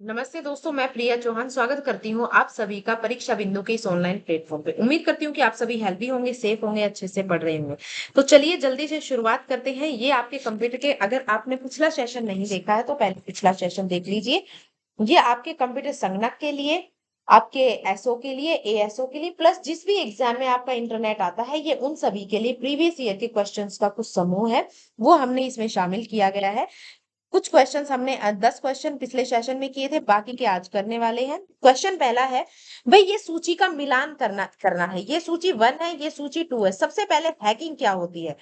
नमस्ते दोस्तों, मैं प्रिया चौहान स्वागत करती हूँ आप सभी का परीक्षा बिंदु के इस ऑनलाइन प्लेटफॉर्म पे। उम्मीद करती हूँ कि आप सभी हेल्दी होंगे, सेफ होंगे, अच्छे से पढ़ रहे होंगे। तो चलिए जल्दी से शुरुआत करते हैं। ये आपके कंप्यूटर के, अगर आपने पिछला सेशन नहीं देखा है तो पहले पिछला सेशन देख लीजिए। ये आपके कंप्यूटर संगणक के लिए, आपके एसओ के लिए, एएसओ के लिए, प्लस जिस भी एग्जाम में आपका इंटरनेट आता है, ये उन सभी के लिए प्रीवियस ईयर के क्वेश्चंस का कुछ समूह है, वो हमने इसमें शामिल किया गया है। कुछ क्वेश्चंस हमने 10 क्वेश्चन पिछले सेशन में किए थे, बाकी के आज करने वाले हैं। क्वेश्चन पहला है, भाई ये सूची का मिलान करना करना है। ये सूची 1 है, ये सूची 2 है। सबसे पहले हैकिंग क्या होती है,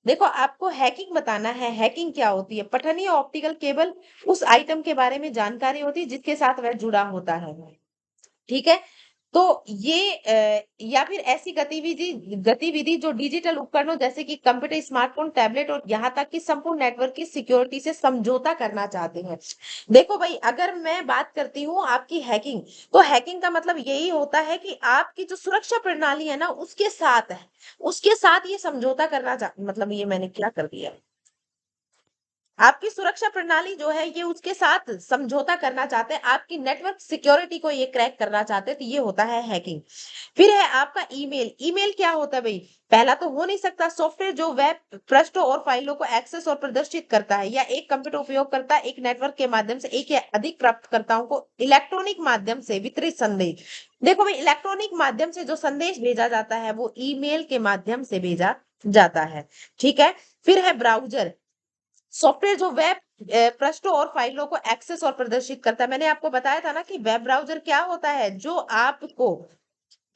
देखो आपको हैकिंग बताना है। हैकिंग क्या होती है? पठनीय ऑप्टिकल केबल उस आइटम के बारे में जानकारी होती है जिसके साथ वह जुड़ा होता है। ठीक है। तो ये या फिर ऐसी गतिविधि गतिविधि जो डिजिटल उपकरणों जैसे कि कंप्यूटर, स्मार्टफोन, टैबलेट और यहाँ तक कि संपूर्ण नेटवर्क की सिक्योरिटी से समझौता करना चाहते हैं। देखो भाई, अगर मैं बात करती हूँ आपकी हैकिंग, तो हैकिंग का मतलब यही होता है कि आपकी जो सुरक्षा प्रणाली है ना, उसके साथ ये समझौता मतलब ये मैंने क्या कर दिया, आपकी सुरक्षा प्रणाली जो है ये उसके साथ समझौता करना चाहते हैं, आपकी नेटवर्क सिक्योरिटी को ये क्रैक करना चाहते हैं, तो ये होता है हैकिंग। फिर है आपका ईमेल। ईमेल क्या होता है भाई? पहला तो हो नहीं सकता सॉफ्टवेयर जो वेब पृष्ठों और फाइलों को एक्सेस और प्रदर्शित करता है, या एक कंप्यूटर उपयोगकर्ता एक नेटवर्क के माध्यम से एक या अधिक प्राप्तकर्ताओं को इलेक्ट्रॉनिक माध्यम से वितरित संदेश। देखो भाई, इलेक्ट्रॉनिक माध्यम से जो संदेश भेजा जाता है वो ईमेल के माध्यम से भेजा जाता है। ठीक है। फिर है ब्राउजर। सॉफ्टवेयर जो वेब पृष्ठों और फाइलों को एक्सेस और प्रदर्शित करता है। मैंने आपको बताया था ना कि वेब ब्राउजर क्या होता है, जो आपको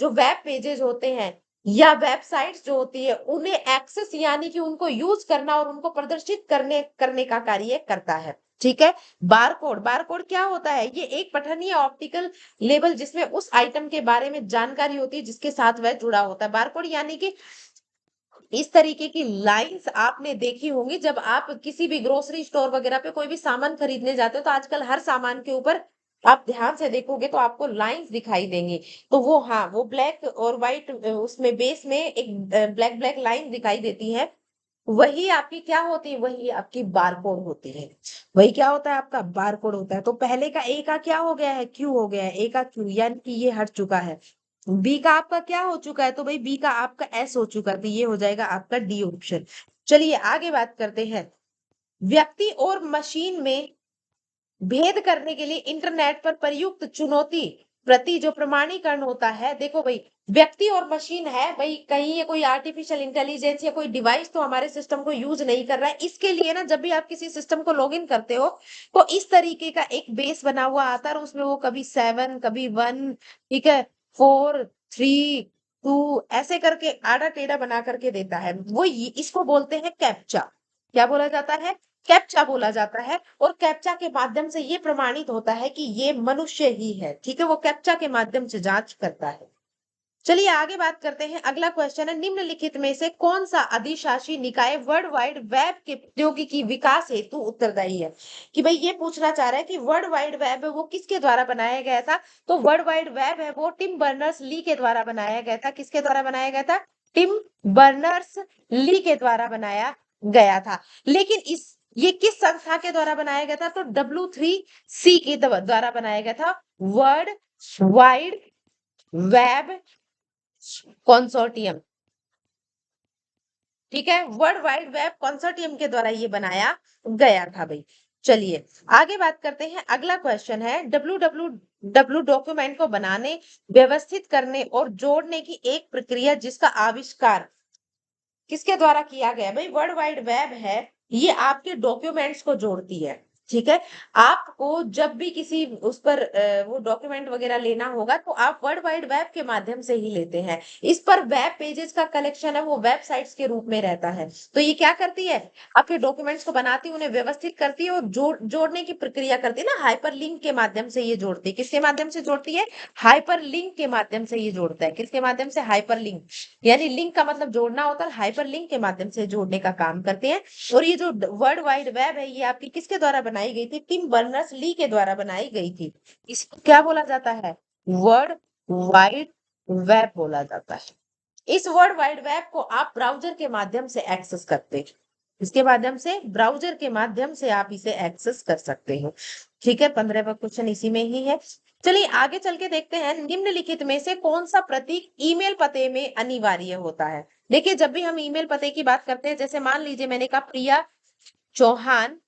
जो वेब पेजेस होते हैं या वेबसाइट्स जो होती है उन्हें एक्सेस यानी कि उनको यूज करना और उनको प्रदर्शित करने करने का कार्य करता है। ठीक है। बारकोड। बारकोड क्या होता है? ये एक पठनीय ऑप्टिकल लेबल जिसमें उस आइटम के बारे में जानकारी होती है जिसके साथ वह जुड़ा होता है। बारकोड यानी कि इस तरीके की लाइंस आपने देखी होंगी जब आप किसी भी ग्रोसरी स्टोर वगैरह पे कोई भी सामान खरीदने जाते हो, तो आजकल हर सामान के ऊपर आप ध्यान से देखोगे तो आपको लाइंस दिखाई देंगी। तो वो, हाँ, वो ब्लैक और व्हाइट, उसमें बेस में एक ब्लैक ब्लैक लाइन दिखाई देती है। वही आपकी क्या होती है? वही आपकी बारकोड होती है। वही क्या होता है? आपका बारकोड होता है। तो पहले का ए का क्या हो गया है? क्यू हो गया है। ए का क्यू यानी कि ये हट चुका है। बी का आपका क्या हो चुका है? तो भाई बी का आपका एस हो चुका है, तो ये हो जाएगा आपका डी ऑप्शन। चलिए आगे बात करते हैं। व्यक्ति और मशीन में भेद करने के लिए इंटरनेट पर प्रयुक्त चुनौती प्रति जो प्रमाणीकरण होता है, देखो भाई, व्यक्ति और मशीन है भाई, कहीं ये कोई आर्टिफिशियल इंटेलिजेंस या कोई डिवाइस तो हमारे सिस्टम को यूज नहीं कर रहा है। इसके लिए ना, जब भी आप किसी सिस्टम को लॉग इन करते हो तो इस तरीके का एक बेस बना हुआ आता है और उसमें वो कभी 7, कभी 1, ठीक है, 4, 3, 2 ऐसे करके आड़ा टेढ़ा बना करके देता है। इसको बोलते हैं कैप्चा। क्या बोला जाता है? कैप्चा बोला जाता है। और कैप्चा के माध्यम से ये प्रमाणित होता है कि ये मनुष्य ही है। ठीक है, वो कैप्चा के माध्यम से जांच करता है। चलिए आगे बात करते हैं। अगला क्वेश्चन है, निम्नलिखित में से कौन सा अधिशासी निकाय वर्ल्ड वाइड वेब के प्रौद्योगिकी विकास हेतु उत्तरदायी है? कि भाई ये पूछना चाह रहा है कि वर्ल्ड वाइड वेब है वो किसके द्वारा बनाया गया था? तो वर्ल्ड वाइड वेब है वो टिम बर्नर्स ली के द्वारा बनाया गया था। किसके द्वारा बनाया गया था? टिम बर्नर्स ली के द्वारा बनाया गया था। लेकिन ये किस संस्था के द्वारा बनाया गया था? तो W3C के द्वारा बनाया गया था। World wide web consortium. ठीक है, वर्ल्ड वाइड वेब कंसोर्टियम के द्वारा ये बनाया गया था भाई। चलिए आगे बात करते हैं। अगला क्वेश्चन है, डब्ल्यू डॉक्यूमेंट को बनाने, व्यवस्थित करने और जोड़ने की एक प्रक्रिया जिसका आविष्कार किसके द्वारा किया गया? भाई वर्ल्ड वाइड वेब है, ये आपके डॉक्यूमेंट्स को जोड़ती है। ठीक है। आपको जब भी किसी उस पर वो डॉक्यूमेंट वगैरह लेना होगा तो आप वर्ल्ड वाइड वेब के माध्यम से ही लेते हैं। इस पर वेब पेजेस का कलेक्शन है वो वेबसाइट्स के रूप में रहता है। तो ये क्या करती है? आपके डॉक्यूमेंट्स को बनाती है, उन्हें व्यवस्थित करती है और जोड़ने की प्रक्रिया करती है ना, हाइपर लिंक के माध्यम से ये जोड़ती है। किसके माध्यम से जोड़ती है? हाइपर लिंक के माध्यम से ये जोड़ता है। किसके माध्यम से? Hyper link. यानी लिंक का मतलब जोड़ना होता है, हाइपर लिंक के माध्यम से जोड़ने का काम करते हैं। और ये जो वर्ल्ड वाइड वेब है ये आपकी किसके द्वारा बनाई गई थी? टिम बर्नर्स ली के द्वारा बनाई गई थी। इसको क्या बोला जाता है? वर्ल्ड वाइड वेब बोला जाता है। इस वर्ल्ड वाइड वेब को आप ब्राउजर के माध्यम से एक्सेस करते हैं। इसके माध्यम से, ब्राउजर के माध्यम से आप इसे एक्सेस कर सकते हो। ठीक है, 15वां क्वेश्चन इसी में ही है। चलिए आगे चल के देखते हैं, निम्नलिखित में से कौन सा प्रतीक ईमेल पते में अनिवार्य होता है। देखिए, जब भी हम ईमेल पते की बात करते हैं, जैसे मान लीजिए मैंने कहा प्रिया चौहान,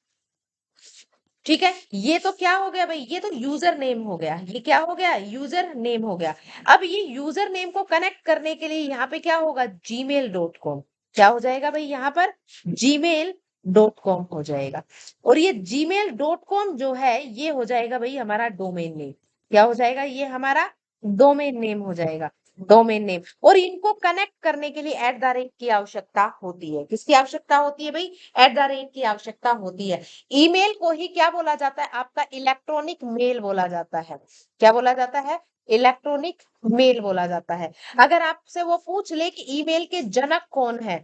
ठीक है, ये तो क्या हो गया भाई, ये तो यूजर नेम हो गया। ये क्या हो गया, यूजर नेम हो गया। अब ये यूजर नेम को कनेक्ट करने के लिए यहाँ पे क्या होगा, gmail.com। क्या हो जाएगा भाई यहाँ पर, gmail.com हो जाएगा। और ये gmail.com जो है, ये हो जाएगा भाई हमारा डोमेन नेम। क्या हो जाएगा, ये हमारा डोमेन नेम हो जाएगा, डोमेन नेम। और इनको कनेक्ट करने के लिए @ की आवश्यकता होती है। किसकी आवश्यकता होती है भाई, @ की आवश्यकता होती है। ईमेल को ही क्या बोला जाता है, आपका इलेक्ट्रॉनिक मेल बोला जाता है। क्या बोला जाता है, इलेक्ट्रॉनिक मेल बोला जाता है। अगर आपसे वो पूछ ले कि ईमेल के जनक कौन है,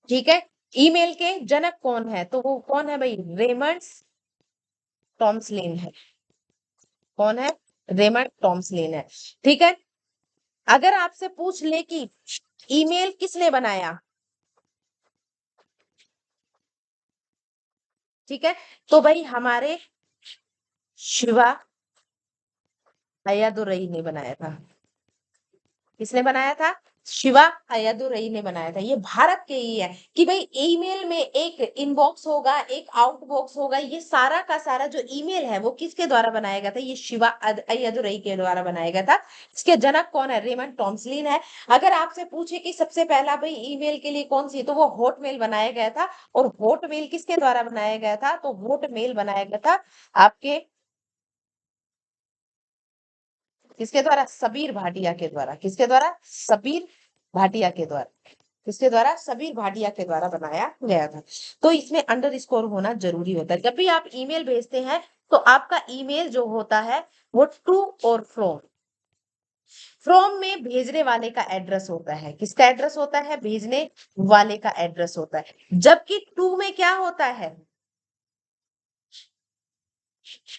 ठीक है, ईमेल के जनक कौन है, तो वो कौन है भाई, रेमंड टॉम्सलिन है। कौन है, रेमंड टॉम्सलिन है। ठीक है, अगर आपसे पूछ ले कि ईमेल किसने बनाया, ठीक है, तो भाई हमारे शिवा अय्यादुरई ने बनाया था। किसने बनाया था, शिवा अय्यादुरई ने बनाया था। ये भारत के ही है कि भाई ईमेल में एक इनबॉक्स होगा, एक आउटबॉक्स होगा। ये सारा का सारा जो ईमेल है वो किसके द्वारा बनाया गया था, ये शिवा अय्यादुरई के द्वारा बनाया गया था। इसके जनक कौन है, रेमंड टॉम्सलिन है। अगर आपसे पूछे कि सबसे पहला भाई ईमेल के लिए कौन सी, तो वो हॉटमेल बनाया गया था। और हॉटमेल किसके द्वारा बनाया गया था, तो हॉटमेल बनाया गया था आपके किसके द्वारा, सबीर भाटिया के द्वारा। किसके द्वारा, सबीर भाटिया के द्वारा। किसके द्वारा, सबीर भाटिया के द्वारा बनाया गया था। तो इसमें अंडरस्कोर होना जरूरी होता है। जब भी आप ईमेल भेजते हैं तो आपका ईमेल जो होता है वो टू और फ्रॉम, फ्रॉम में भेजने वाले का एड्रेस होता है। किसका एड्रेस होता है, भेजने वाले का एड्रेस होता है। जबकि टू में क्या होता है,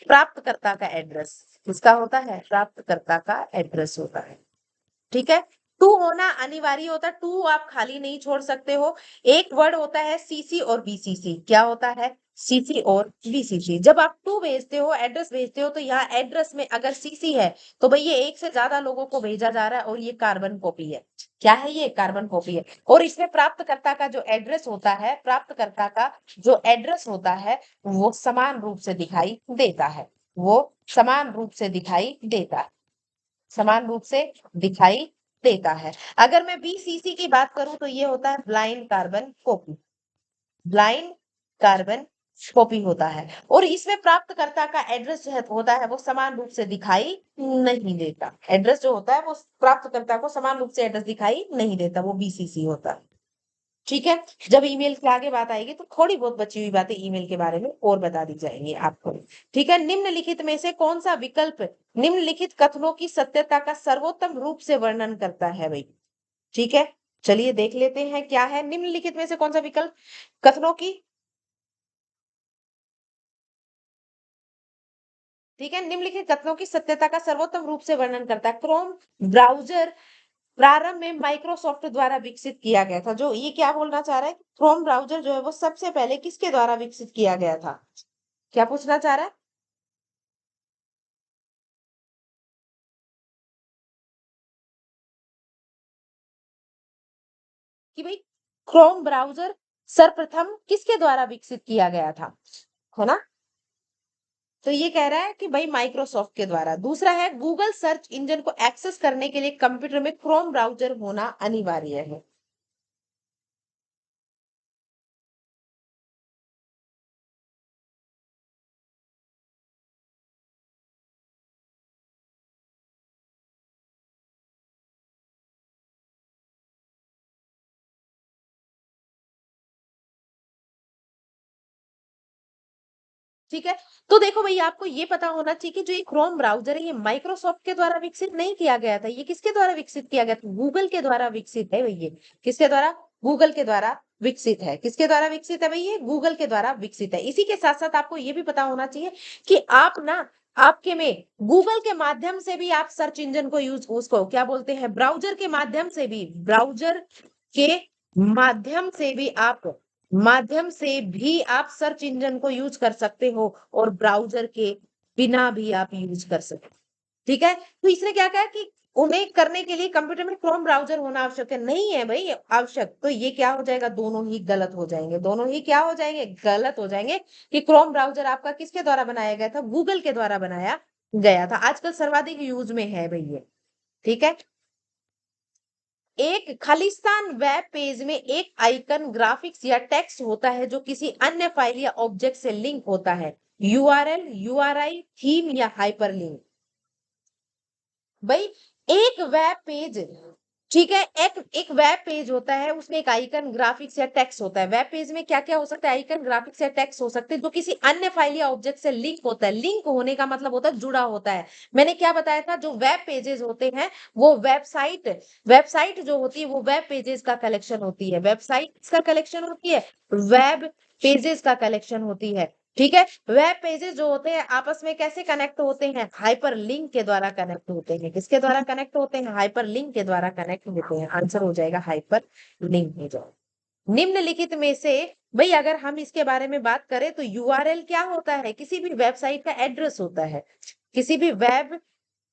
प्राप्तकर्ता का एड्रेस। किसका होता है, प्राप्तकर्ता का एड्रेस होता है। ठीक है, टू होना अनिवार्य होता है। टू आप खाली नहीं छोड़ सकते हो। एक वर्ड होता है सीसी और बीसीसी। क्या होता है, सीसी और बीसीसी। जब आप टू भेजते हो, एड्रेस भेजते हो, तो यहाँ एड्रेस में अगर सीसी है तो भाई ये एक से ज्यादा लोगों को भेजा जा रहा है और ये कार्बन कॉपी है। क्या है, ये कार्बन कॉपी है। और इसमें प्राप्तकर्ता का जो एड्रेस होता है, प्राप्तकर्ता का जो एड्रेस होता है वो समान रूप से दिखाई देता है। वो समान रूप से दिखाई देता है, समान रूप से दिखाई देता है। अगर मैं बीसीसी की बात करूं तो ये होता है blind carbon copy. Blind carbon copy होता है। और इसमें प्राप्तकर्ता का एड्रेस जो होता है वो समान रूप से दिखाई नहीं देता। एड्रेस जो होता है वो प्राप्तकर्ता को समान रूप से एड्रेस दिखाई नहीं देता, वो बीसीसी होता है। ठीक है, जब ईमेल के आगे बात आएगी तो थोड़ी बहुत बची हुई बातें ईमेल के बारे में और बता दी जाएंगी आपको। ठीक है, निम्नलिखित में से कौन सा विकल्प निम्नलिखित कथनों की सत्यता का सर्वोत्तम रूप से वर्णन करता है भाई। ठीक है, चलिए देख लेते हैं क्या है निम्नलिखित में से कौन सा विकल्प कथनों की, ठीक है, निम्नलिखित कथनों की सत्यता का सर्वोत्तम रूप से वर्णन करता है। क्रोम ब्राउजर प्रारंभ में माइक्रोसॉफ्ट द्वारा विकसित किया गया था। जो ये क्या बोलना चाह रहा है, क्रोम ब्राउजर जो है वो सबसे पहले किसके द्वारा विकसित किया गया था, क्या पूछना चाह रहा है, कि भाई क्रोम ब्राउजर सर्वप्रथम किसके द्वारा विकसित किया गया था, है ना। तो ये कह रहा है कि भाई माइक्रोसॉफ्ट के द्वारा। दूसरा है गूगल सर्च इंजन को एक्सेस करने के लिए कंप्यूटर में क्रोम ब्राउजर होना अनिवार्य है। ठीक है, तो देखो भैया आपको ये पता होना चाहिए कि जो ये क्रोम ब्राउजर है ये माइक्रोसॉफ्ट के द्वारा विकसित नहीं किया गया था। ये किसके द्वारा विकसित किया गया था, गूगल के द्वारा विकसित है भैया। किसके द्वारा, गूगल के द्वारा विकसित है। किसके द्वारा विकसित है भैया, गूगल के द्वारा विकसित है। इसी के साथ साथ आपको ये भी पता होना चाहिए कि आप ना, आपके में गूगल के माध्यम से भी आप सर्च इंजन को यूज, उसको क्या बोलते हैं, ब्राउजर के माध्यम से भी, ब्राउजर के माध्यम से भी आप माध्यम से भी आप सर्च इंजन को यूज कर सकते हो और ब्राउजर के बिना भी आप यूज कर सकते हो। ठीक है, तो इसने क्या कहा कि उन्हें करने के लिए कंप्यूटर में क्रोम ब्राउजर होना आवश्यक है। नहीं है भाई आवश्यक, तो ये क्या हो जाएगा, दोनों ही गलत हो जाएंगे, दोनों ही क्या हो जाएंगे, गलत हो जाएंगे। कि क्रोम ब्राउजर आपका किसके द्वारा बनाया गया था, गूगल के द्वारा बनाया गया था, आजकल सर्वाधिक यूज में है भाई ये। ठीक है, एक खालिस्तान वेब पेज में एक आइकन, ग्राफिक्स या टेक्स्ट होता है जो किसी अन्य फाइल या ऑब्जेक्ट से लिंक होता है। यूआरएल, यूआरआई, थीम या हाइपरलिंक। भाई एक वेब पेज, ठीक है, एक एक वेब पेज होता है, उसमें एक आइकन, ग्राफिक्स या टेक्स्ट होता है। वेब पेज में क्या क्या हो सकता है, आइकन, ग्राफिक्स या टेक्स्ट हो सकते हैं जो किसी अन्य फाइल या ऑब्जेक्ट से लिंक होता है। लिंक होने का मतलब होता है जुड़ा होता है। मैंने क्या बताया था, जो वेब पेजेस होते हैं वो वेबसाइट, वेबसाइट जो होती है वो वेब पेजेस का कलेक्शन होती है, वेबसाइट का कलेक्शन होती है, वेब पेजेस का कलेक्शन होती है। ठीक है, वेब पेजेस जो होते हैं आपस में कैसे कनेक्ट होते हैं, हाइपर लिंक के द्वारा कनेक्ट होते हैं। किसके द्वारा कनेक्ट होते हैं, हाइपर लिंक के द्वारा कनेक्ट होते हैं। आंसर हो जाएगा हाइपर लिंक हो जाएगा। निम्नलिखित में से, भाई अगर हम इसके बारे में बात करें तो यूआरएल क्या होता है, किसी भी वेबसाइट का एड्रेस होता है। किसी भी वेब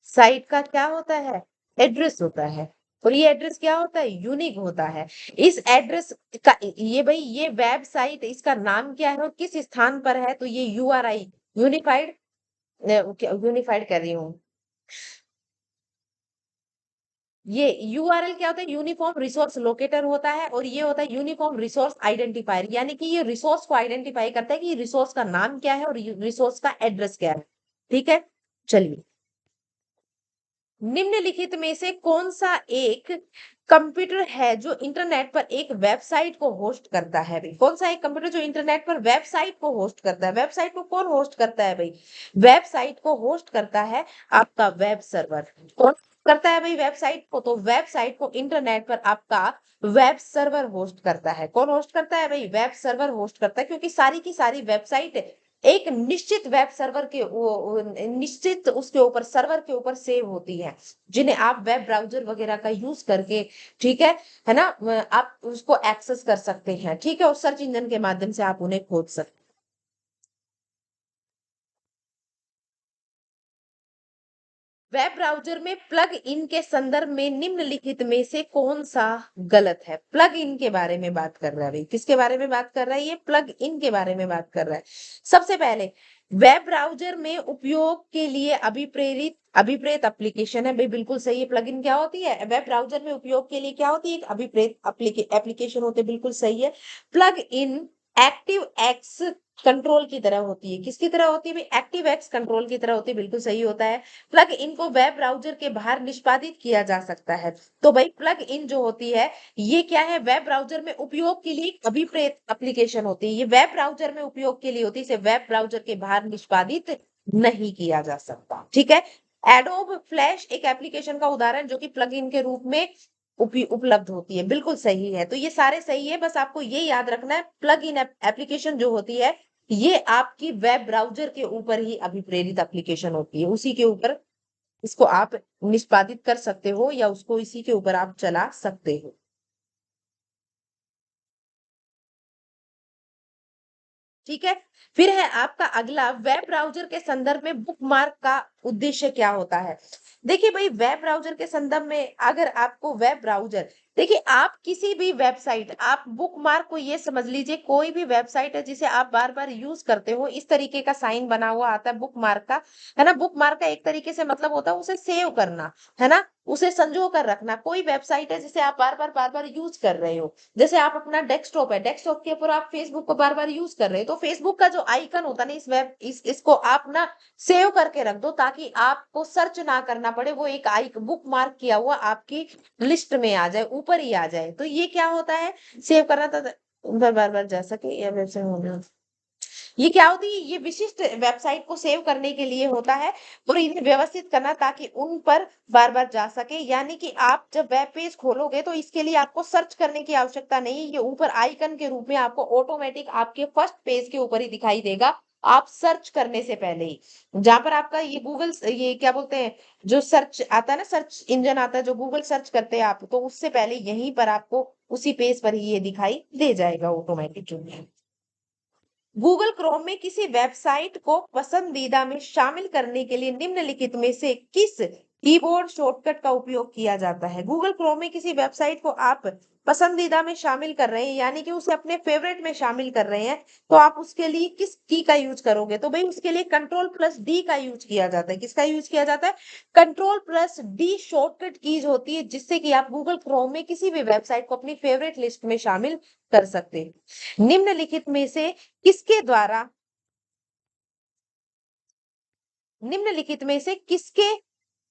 साइट का क्या होता है, एड्रेस होता है। और ये एड्रेस क्या होता है, यूनिक होता है। इस एड्रेस का, ये भाई ये वेबसाइट इसका नाम क्या है और किस स्थान पर है, तो ये यूआरआई, यूनिफाइड, यूनिफाइड कर रही हूँ, ये यूआरएल क्या होता है, यूनिफॉर्म रिसोर्स लोकेटर होता है। और ये होता है यूनिफॉर्म रिसोर्स आइडेंटिफायर, यानी कि ये रिसोर्स को आइडेंटिफाई करता है कि रिसोर्स का नाम क्या है और रिसोर्स का एड्रेस क्या है। ठीक है, चलिए, निम्नलिखित में से कौन सा एक कंप्यूटर है जो इंटरनेट पर एक वेबसाइट को होस्ट करता है। भाई कौन सा एक कंप्यूटर जो इंटरनेट पर वेबसाइट को होस्ट करता है, वेबसाइट को कौन होस्ट करता है भाई, वेबसाइट को होस्ट करता है आपका वेब सर्वर। कौन करता है भाई वेबसाइट को, तो वेबसाइट को इंटरनेट पर आपका वेब सर्वर होस्ट करता है। कौन होस्ट करता है भाई, वेब सर्वर होस्ट करता है, क्योंकि सारी की सारी वेबसाइट एक निश्चित वेब सर्वर के निश्चित उसके ऊपर, सर्वर के ऊपर सेव होती है, जिन्हें आप वेब ब्राउजर वगैरह का यूज करके, ठीक है ना, आप उसको एक्सेस कर सकते हैं। ठीक है, और सर्च इंजन के माध्यम से आप उन्हें खोज सकते हैं। वेब ब्राउजर में प्लग इन के संदर्भ में निम्नलिखित में से कौन सा गलत है। प्लग इन के बारे में बात कर रहा है भाई, किसके बारे में बात कर रहा है, ये प्लग इन के बारे में बात कर रहा है। सबसे पहले, वेब ब्राउजर में उपयोग के लिए अभिप्रेरित अभिप्रेत एप्लीकेशन है भाई, बिल्कुल सही है। प्लगइन क्या होती है, वेब ब्राउजर में उपयोग के लिए क्या होती है, एक अभिप्रेत एप्लीकेशन होते, बिल्कुल सही है। Plug in active x control की तरह होती है, किसकी तरह होती है भाई, एक्टिव एक्स कंट्रोल की तरह होती है, बिल्कुल सही होता है। प्लग इन को वेब ब्राउजर के बाहर निष्पादित किया जा सकता है। तो भाई प्लग इन जो होती है ये क्या है, वेब ब्राउजर में उपयोग के लिए एक अभिप्रेत एप्लीकेशन होती है, ये वेब ब्राउजर में उपयोग के लिए होती है, इसे वेब ब्राउजर के बाहर निष्पादित नहीं किया जा सकता। ठीक है, एडोब फ्लैश एक एप्लीकेशन का उदाहरण जो कि प्लग इन के रूप में उपलब्ध होती है, बिल्कुल सही है। तो ये सारे सही है, बस आपको ये याद रखना है, प्लग इन एप्लीकेशन जो होती है ये आपकी वेब ब्राउजर के ऊपर ही अभिप्रेरित एप्लीकेशन होती है, उसी के ऊपर इसको आप निष्पादित कर सकते हो या उसको इसी के ऊपर आप चला सकते हो। ठीक है, फिर है आपका अगला, वेब ब्राउजर के संदर्भ में बुकमार्क का उद्देश्य क्या होता है। देखिए भाई वेब ब्राउजर के संदर्भ में, अगर आपको वेब ब्राउजर, देखिए आप किसी भी वेबसाइट, आप बुकमार्क को ये समझ लीजिए, कोई भी वेबसाइट है जिसे आप बार बार यूज करते हो, इस तरीके का साइन बना हुआ आता है बुकमार्क का, है ना। बुकमार्क का एक तरीके से मतलब होता है उसे सेव करना, है ना, उसे संजो कर रखना। कोई वेबसाइट है जिसे आप बार बार यूज कर रहे हो, जैसे आप अपना डेस्कटॉप है, डेस्कटॉप के ऊपर आप फेसबुक को बार बार यूज कर रहे हो, तो फेसबुक का जो आइकन होता है ना, इसको आप ना सेव करके रख दो, ताकि आपको सर्च ना करना पड़े, वो एक आइक बुक मार्क किया हुआ आपकी लिस्ट में आ जाए, ऊपर ही आ जाए। तो ये क्या होता है, सेव करना था, बार बार जा सके या वेबसाइट होना, ये क्या होती है, ये विशिष्ट वेबसाइट को सेव करने के लिए होता है और इन्हें व्यवस्थित करना ताकि उन पर बार बार जा सके। यानी कि आप जब वेब पेज खोलोगे तो इसके लिए आपको सर्च करने की आवश्यकता नहीं है, ये ऊपर आइकन के रूप में आपको ऑटोमेटिक आपके फर्स्ट पेज के ऊपर ही दिखाई देगा, आप सर्च करने से पहले ही। जहां पर आपका ये गूगल, ये क्या बोलते हैं, जो सर्च आता है ना, सर्च इंजन आता है जो गूगल सर्च करते हैं आप, तो उससे पहले यहीं पर आपको उसी पेज पर ही ये दिखाई दे जाएगा ऑटोमेटिक जो है। गूगल क्रोम में किसी वेबसाइट को पसंदीदा में शामिल करने के लिए निम्नलिखित में से किस कीबोर्ड शॉर्टकट का उपयोग किया जाता है? गूगल क्रोम में किसी वेबसाइट को आप पसंदीदा में शामिल कर रहे हैं, यानी कि उसे अपने फेवरेट में शामिल कर रहे हैं, तो आप उसके लिए किस की का यूज करोगे? तो भाई उसके लिए कंट्रोल+D का यूज किया जाता है। किसका यूज किया जाता है? कंट्रोल+D शॉर्टकट कीज होती है, जिससे कि आप गूगल क्रोम में किसी भी वेबसाइट को अपनी फेवरेट लिस्ट में शामिल कर सकते हैं। निम्नलिखित में से किसके द्वारा निम्नलिखित में से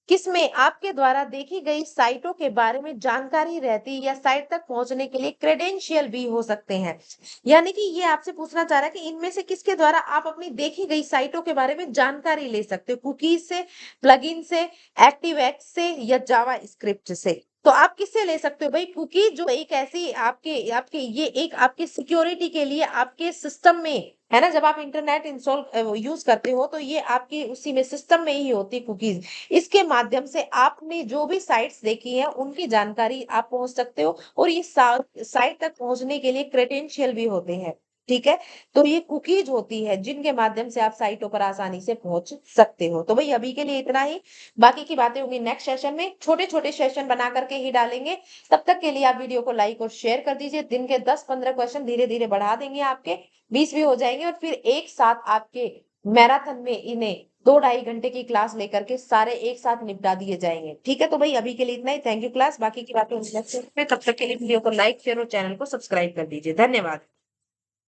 किसमें आपके द्वारा देखी गई साइटों के बारे में जानकारी रहती है या साइट तक पहुंचने के लिए क्रेडेंशियल भी हो सकते हैं? यानी कि ये आपसे पूछना चाह रहा है कि इनमें से किसके द्वारा आप अपनी देखी गई साइटों के बारे में जानकारी ले सकते हो? कुकीज से, प्लगइन से, एक्टिवएक्स से या जावा स्क्रिप्ट से? तो आप किससे ले सकते हो भाई? कुकीज जो एक ऐसी आपके आपके ये एक आपके सिक्योरिटी के लिए आपके सिस्टम में है ना, जब आप इंटरनेट इंस्टॉल यूज करते हो तो ये आपके उसी में सिस्टम में ही होती है कुकीज। इसके माध्यम से आपने जो भी साइट्स देखी है उनकी जानकारी आप पहुंच सकते हो, और ये साइट तक पहुंचने के लिए क्रेडेंशियल भी होते हैं। ठीक है, तो ये कुकीज होती है जिनके माध्यम से आप साइटों पर आसानी से पहुंच सकते हो। तो भाई अभी के लिए इतना ही, बाकी की बातें होंगी नेक्स्ट सेशन में, छोटे छोटे सेशन बना करके ही डालेंगे। तब तक के लिए आप वीडियो को लाइक और शेयर कर दीजिए। दिन के 10-15 क्वेश्चन धीरे धीरे बढ़ा देंगे, आपके 20 भी हो जाएंगे, और फिर एक साथ आपके मैराथन में इन्हें 2-2.5 घंटे की क्लास लेकर के सारे एक साथ निपटा दिए जाएंगे। ठीक है, तो भाई अभी के लिए इतना ही। थैंक यू क्लास, बाकी की बातें नेक्स्ट में। तब तक के लिए वीडियो को लाइक शेयर और चैनल को सब्सक्राइब कर दीजिए। धन्यवाद।